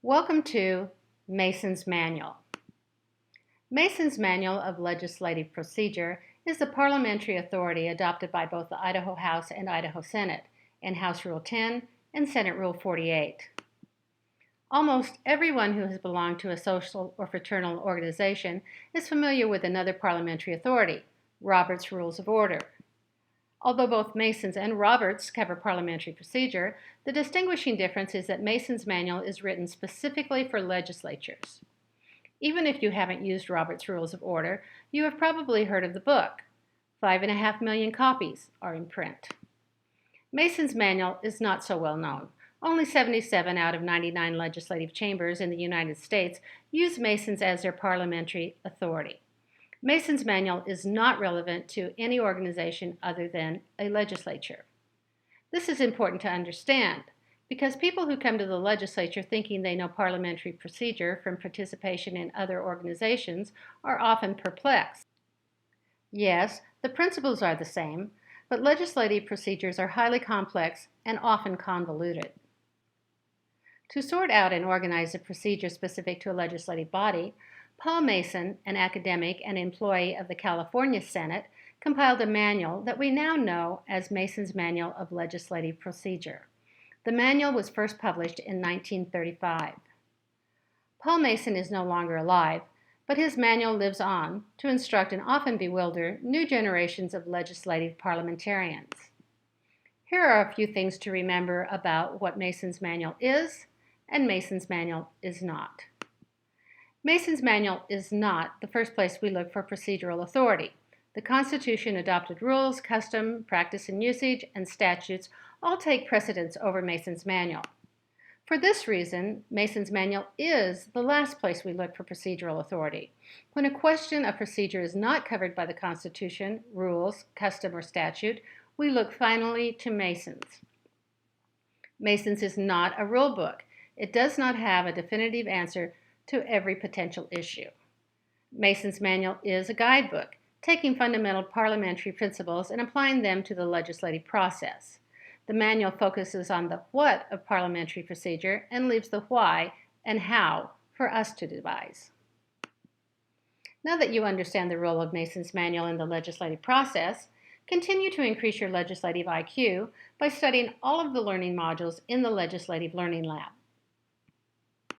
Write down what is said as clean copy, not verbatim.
Welcome to Mason's Manual. Mason's Manual of Legislative Procedure is the parliamentary authority adopted by both the Idaho House and Idaho Senate in House Rule 10 and Senate Rule 48. Almost everyone who has belonged to a social or fraternal organization is familiar with another parliamentary authority, Robert's Rules of Order. Although both Mason's and Roberts cover parliamentary procedure, the distinguishing difference is that Mason's Manual is written specifically for legislatures. Even if you haven't used Robert's Rules of Order, you have probably heard of the book. 5.5 million copies are in print. Mason's Manual is not so well known. Only 77 out of 99 legislative chambers in the United States use Mason's as their parliamentary authority. Mason's Manual is not relevant to any organization other than a legislature. This is important to understand because people who come to the legislature thinking they know parliamentary procedure from participation in other organizations are often perplexed. Yes, the principles are the same, but legislative procedures are highly complex and often convoluted. To sort out and organize a procedure specific to a legislative body, Paul Mason, an academic and employee of the California Senate, compiled a manual that we now know as Mason's Manual of Legislative Procedure. The manual was first published in 1935. Paul Mason is no longer alive, but his manual lives on to instruct and often bewilder new generations of legislative parliamentarians. Here are a few things to remember about what Mason's Manual is and Mason's Manual is not. Mason's Manual is not the first place we look for procedural authority. The Constitution adopted rules, custom, practice and usage, and statutes all take precedence over Mason's Manual. For this reason, Mason's Manual is the last place we look for procedural authority. When a question of procedure is not covered by the Constitution, rules, custom, or statute, we look finally to Mason's. Mason's is not a rule book. It does not have a definitive answer to every potential issue. Mason's Manual is a guidebook, taking fundamental parliamentary principles and applying them to the legislative process. The manual focuses on the what of parliamentary procedure and leaves the why and how for us to devise. Now that you understand the role of Mason's Manual in the legislative process, continue to increase your legislative IQ by studying all of the learning modules in the Legislative Learning Lab.